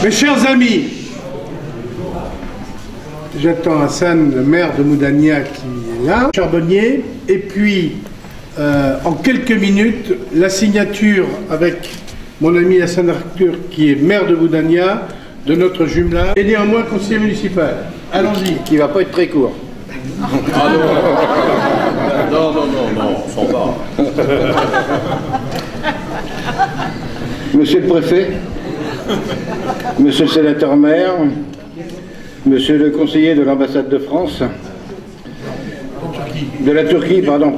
Mes chers amis, j'attends Hassan, le maire de Moudania, qui est là, Charbonnier, et puis en quelques minutes, la signature avec mon ami Hassan Arthur, qui est maire de Moudania, de notre jumelage, et néanmoins conseiller municipal. Allons-y. Qui ne va pas être très court. Ah non, sans pas. Monsieur le préfet, monsieur le sénateur maire, monsieur le conseiller de l'ambassade de France, de la Turquie, pardon,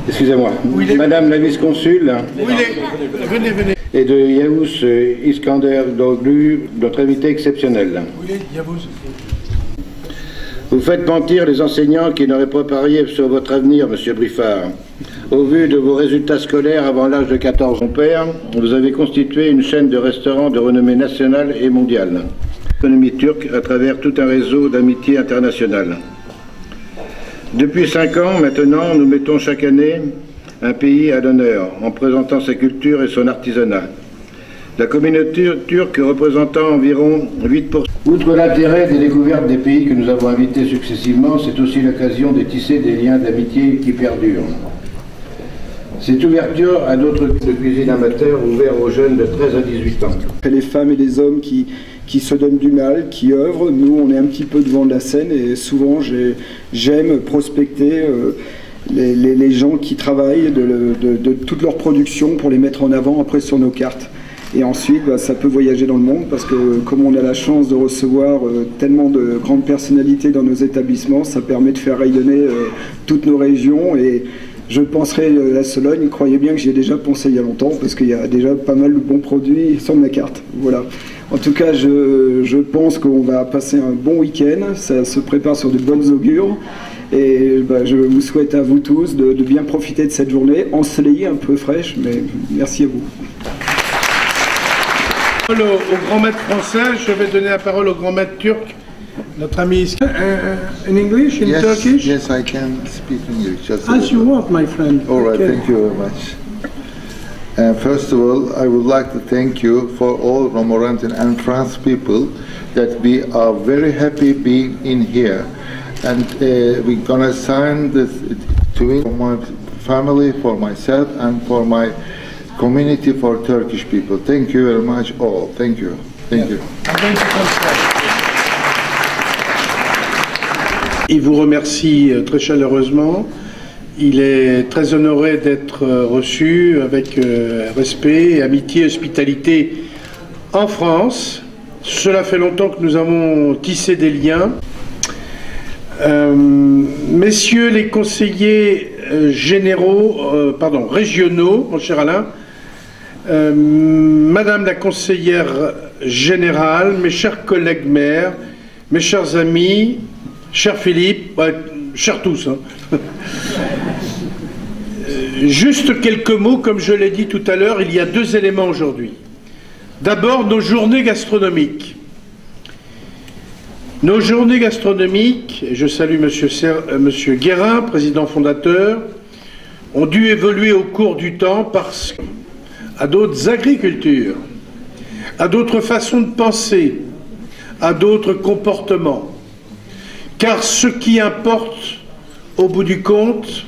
excusez-moi, madame la vice-consul, Venez. et de Yavuz Iskander Doglu, notre invité exceptionnel. Vous faites mentir les enseignants qui n'auraient pas parié sur votre avenir, monsieur Briffard. Au vu de vos résultats scolaires avant l'âge de 14 ans, père, vous avez constitué une chaîne de restaurants de renommée nationale et mondiale. L'économie turque à travers tout un réseau d'amitié internationale. Depuis 5 ans maintenant, nous mettons chaque année un pays à l'honneur en présentant sa culture et son artisanat. La communauté turque représentant environ 8%. Outre l'intérêt des découvertes des pays que nous avons invités successivement, c'est aussi l'occasion de tisser des liens d'amitié qui perdurent. Cette ouverture à d'autres de cuisine amateur ouvert aux jeunes de 13 à 18 ans. Les femmes et les hommes qui se donnent du mal, qui œuvrent, nous on est un petit peu devant de la scène et souvent j'aime prospecter les gens qui travaillent de toute leur production pour les mettre en avant après sur nos cartes. Et ensuite, ça peut voyager dans le monde parce que comme on a la chance de recevoir tellement de grandes personnalités dans nos établissements, ça permet de faire rayonner toutes nos régions. Et je penserai à la Sologne, croyez bien que j'y ai déjà pensé il y a longtemps parce qu'il y a déjà pas mal de bons produits sur ma carte. Voilà. En tout cas, je pense qu'on va passer un bon week-end, ça se prépare sur de bonnes augures. Et je vous souhaite à vous tous de bien profiter de cette journée, ensoleillée, un peu fraîche, mais merci à vous. Au grand maître français, je vais donner la parole au grand maître turc, notre ami. In English, in Turkish? Yes, I can speak English. Just As you want, my friend. All right, thank you very much. First of all, I would like to thank you for all Romorantin and France people that we are very happy being in here. And we're gonna sign this to for my family, for myself, and for my community, for Turkish people. Thank you very much all. Thank you. Thank you. Il vous remercie très chaleureusement. Il est très honoré d'être reçu avec respect, amitié, hospitalité en France. Cela fait longtemps que nous avons tissé des liens. Messieurs les conseillers régionaux, mon cher Alain, Madame la conseillère générale, mes chers collègues maires, mes chers amis, cher Philippe, chers tous, hein. Juste quelques mots, comme je l'ai dit tout à l'heure, il y a 2 éléments aujourd'hui. D'abord, nos journées gastronomiques. Nos journées gastronomiques, et je salue Monsieur Guérin, président fondateur, ont dû évoluer au cours du temps parce qu'à d'autres agricultures, à d'autres façons de penser, à d'autres comportements. Car ce qui importe, au bout du compte,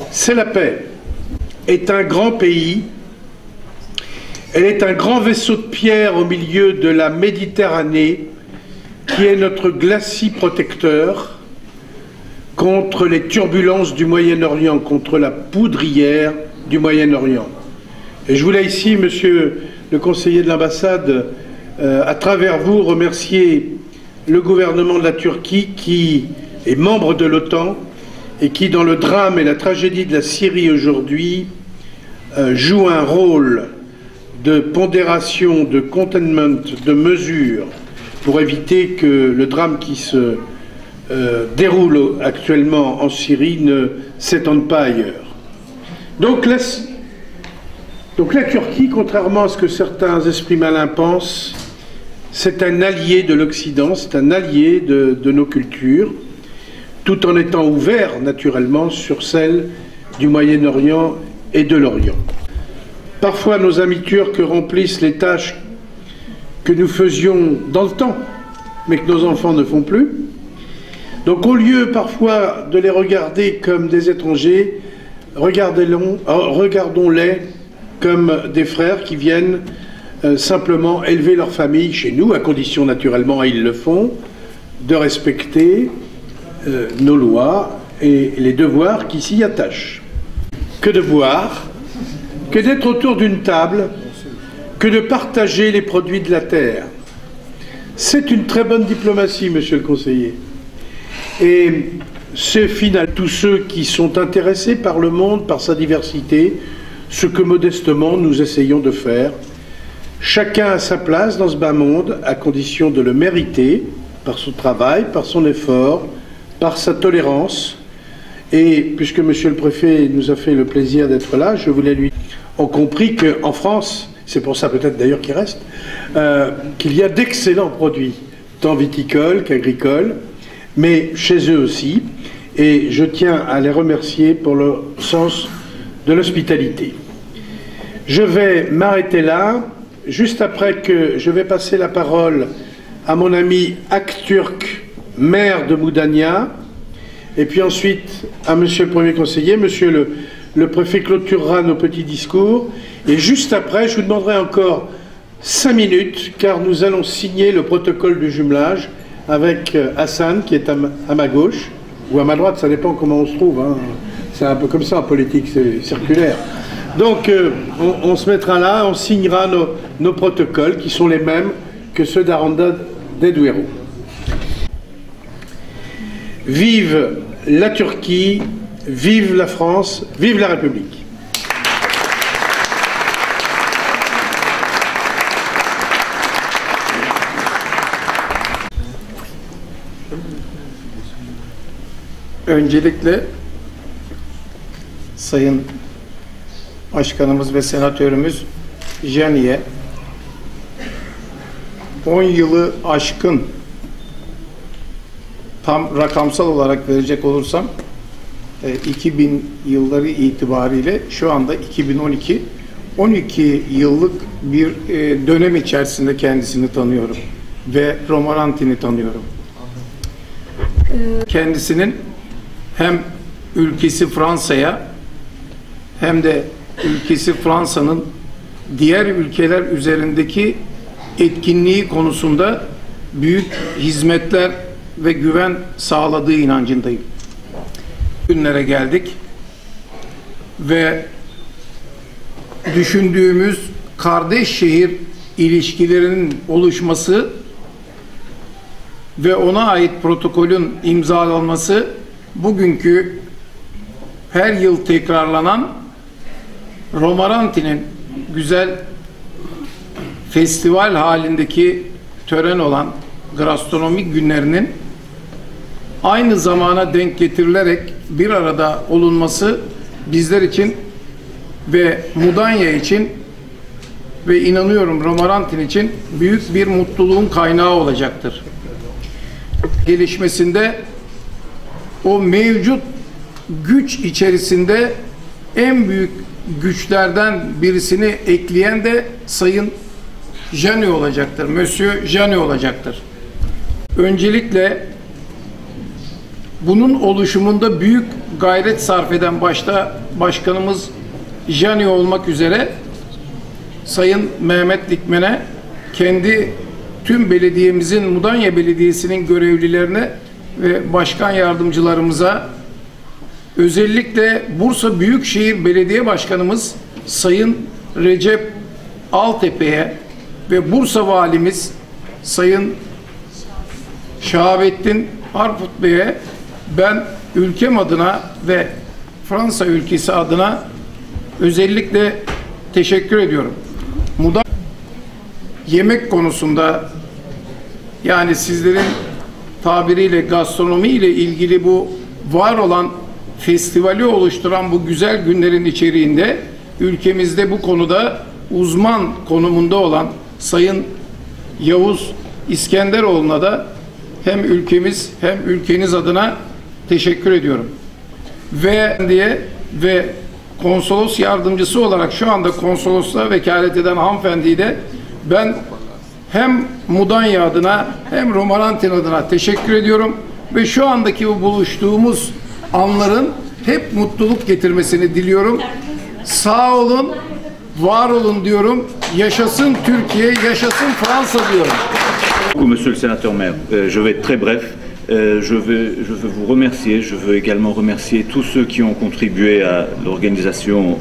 c'est la paix. Est un grand pays, elle est un grand vaisseau de pierre au milieu de la Méditerranée, qui est notre glacis protecteur contre les turbulences du Moyen-Orient, contre la poudrière du Moyen-Orient. Et je voulais ici, monsieur le conseiller de l'ambassade, à travers vous, remercier le gouvernement de la Turquie qui est membre de l'OTAN et qui, dans le drame et la tragédie de la Syrie aujourd'hui, joue un rôle de pondération, de containment, de mesure pour éviter que le drame qui se déroule actuellement en Syrie ne s'étende pas ailleurs. Donc la Turquie, contrairement à ce que certains esprits malins pensent, c'est un allié de l'Occident, c'est un allié de nos cultures, tout en étant ouvert naturellement sur celle du Moyen-Orient et de l'Orient. Parfois nos amis turcs remplissent les tâches que nous faisions dans le temps, mais que nos enfants ne font plus. Donc au lieu parfois de les regarder comme des étrangers, regardons-les comme des frères qui viennent simplement élever leur famille chez nous, à condition naturellement, et ils le font, de respecter nos lois et les devoirs qui s'y attachent. Que de boire, que d'être autour d'une table, que de partager les produits de la terre. C'est une très bonne diplomatie, monsieur le conseiller. Et c'est finalement tous ceux qui sont intéressés par le monde, par sa diversité, ce que modestement nous essayons de faire. Chacun a sa place dans ce bas monde, à condition de le mériter, par son travail, par son effort, par sa tolérance. Et puisque monsieur le préfet nous a fait le plaisir d'être là, je voulais lui... On compris qu'en France, c'est pour ça peut-être d'ailleurs qu'il reste, qu'il y a d'excellents produits, tant viticoles qu'agricoles, mais chez eux aussi. Et je tiens à les remercier pour leur sens de l'hospitalité. Je vais m'arrêter là, juste après que je vais passer la parole à mon ami Akturk, maire de Moudania, et puis ensuite à monsieur le premier conseiller. Monsieur le préfet clôturera nos petits discours, et juste après, je vous demanderai encore 5 minutes, car nous allons signer le protocole du jumelage avec Hassan, qui est à ma gauche, ou à ma droite, ça dépend comment on se trouve, hein. C'est un peu comme ça en politique, c'est circulaire. Donc on se mettra là, on signera nos protocoles, qui sont les mêmes que ceux d'Aranda des Duero. Vive la Turquie, vive la France, vive la République. Öncelikle Sayın Başkanımız ve Senatörümüz Jani'ye 10 yılı aşkın, tam rakamsal olarak verecek olursam 2000 yılları itibariyle şu anda 2012 12 yıllık bir dönem içerisinde kendisini tanıyorum ve Romorantin'i tanıyorum. Kendisinin hem ülkesi Fransa'ya hem de ülkesi Fransa'nın diğer ülkeler üzerindeki etkinliği konusunda büyük hizmetler ve güven sağladığı inancındayım. Günlere geldik ve düşündüğümüz kardeş şehir ilişkilerinin oluşması ve ona ait protokolün imzalanması bugünkü her yıl tekrarlanan Romorantin'in güzel festival halindeki tören olan gastronomik günlerinin aynı zamana denk getirilerek bir arada olunması bizler için ve Mudanya için ve inanıyorum Romorantin için büyük bir mutluluğun kaynağı olacaktır. Gelişmesinde o mevcut güç içerisinde en büyük güçlerden birisini ekleyen de Sayın Jani olacaktır. Monsieur Jani olacaktır. Öncelikle bunun oluşumunda büyük gayret sarf eden başta Başkanımız Jani olmak üzere Sayın Mehmet Dikmen'e, kendi tüm belediyemizin, Mudanya Belediyesi'nin görevlilerine ve başkan yardımcılarımıza, özellikle Bursa Büyükşehir Belediye Başkanımız Sayın Recep Altepe'ye ve Bursa Valimiz Sayın Şahabettin Arput Bey'e ben ülkem adına ve Fransa ülkesi adına özellikle teşekkür ediyorum. Yemek konusunda, yani sizlerin tabiriyle gastronomi ile ilgili bu var olan festivali oluşturan bu güzel günlerin içeriğinde ülkemizde bu konuda uzman konumunda olan Sayın Yavuz İskenderoğlu'na da hem ülkemiz hem ülkeniz adına teşekkür ediyorum. Ve konsolos yardımcısı olarak şu anda konsolosluğa vekalet eden hanımefendiyi de ben hem Mudanya adına hem Romorantin adına teşekkür ediyorum ve şu andaki bu buluştuğumuz anların hep mutluluk getirmesini diliyorum. Sağ olun, var olun diyorum. Yaşasın Türkiye, yaşasın Fransa diyorum. Monsieur le sénateur maire, je vais être très bref. Je veux vous remercier. Je veux également remercier tous ceux qui ont contribué à l'organisation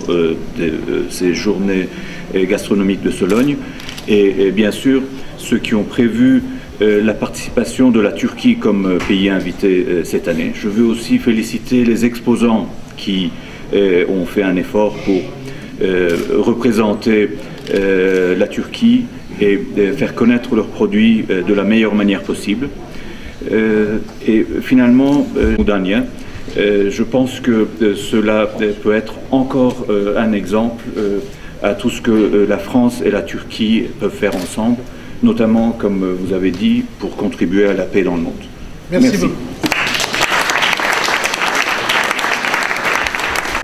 de ces journées gastronomiques de Sologne et bien sûr ceux qui ont prévu la participation de la Turquie comme pays invité cette année. Je veux aussi féliciter les exposants qui ont fait un effort pour représenter la Turquie et faire connaître leurs produits de la meilleure manière possible. Et finalement, Mudanya, je pense que cela peut être encore un exemple à tout ce que la France et la Turquie peuvent faire ensemble, notamment, comme vous avez dit, pour contribuer à la paix dans le monde. Merci beaucoup.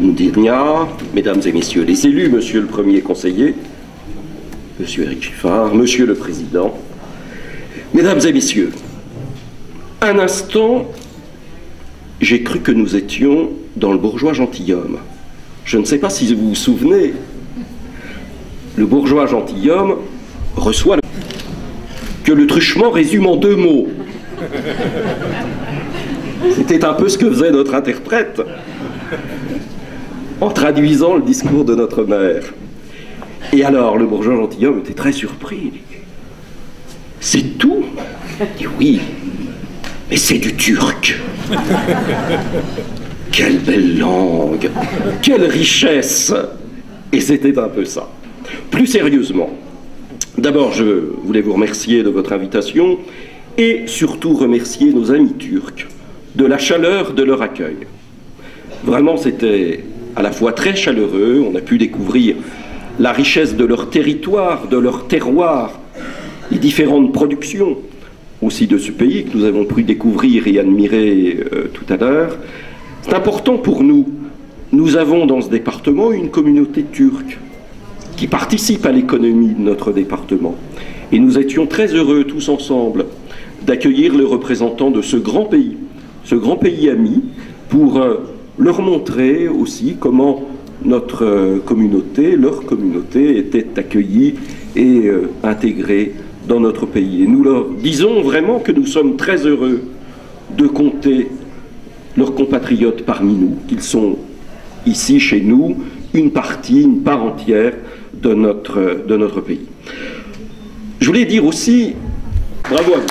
Mudanya, mesdames et messieurs les élus, monsieur le premier conseiller, monsieur Éric Giffard, monsieur le président, mesdames et messieurs, un instant, j'ai cru que nous étions dans le bourgeois gentilhomme. Je ne sais pas si vous vous souvenez, le bourgeois gentilhomme reçoit que le truchement résume en 2 mots. C'était un peu ce que faisait notre interprète en traduisant le discours de notre mère. Et alors, le bourgeois gentilhomme était très surpris. C'est tout? Il dit oui, mais c'est du turc. Quelle belle langue, quelle richesse. Et c'était un peu ça. Plus sérieusement, d'abord, je voulais vous remercier de votre invitation et surtout remercier nos amis turcs de la chaleur de leur accueil. Vraiment, c'était à la fois très chaleureux, on a pu découvrir la richesse de leur territoire, de leur terroir, les différentes productions aussi de ce pays que nous avons pu découvrir et admirer tout à l'heure. C'est important pour nous. Nous avons dans ce département une communauté turque qui participe à l'économie de notre département. Et nous étions très heureux tous ensemble d'accueillir le représentant de ce grand pays ami, pour leur montrer aussi comment notre communauté, leur communauté, était accueillie et intégrée dans notre pays. Et nous leur disons vraiment que nous sommes très heureux de compter leurs compatriotes parmi nous, qu'ils sont ici chez nous, une partie, une part entière de notre pays. Je voulais dire aussi, bravo à vous.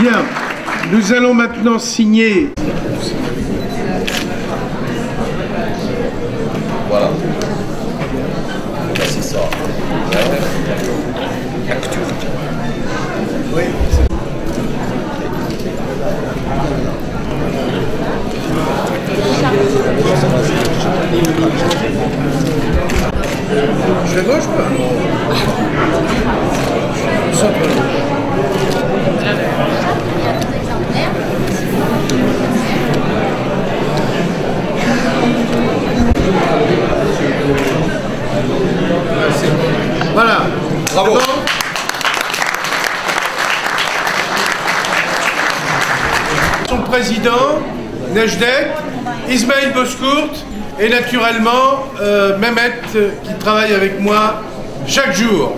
Bien, nous allons maintenant signer. Voilà. C'est ça. Actu. Oui. Je vais à gauche ou pas? Voilà. Bravo. Son président, Necdet, Ismail Bozkurt et naturellement Mehmet qui travaille avec moi chaque jour.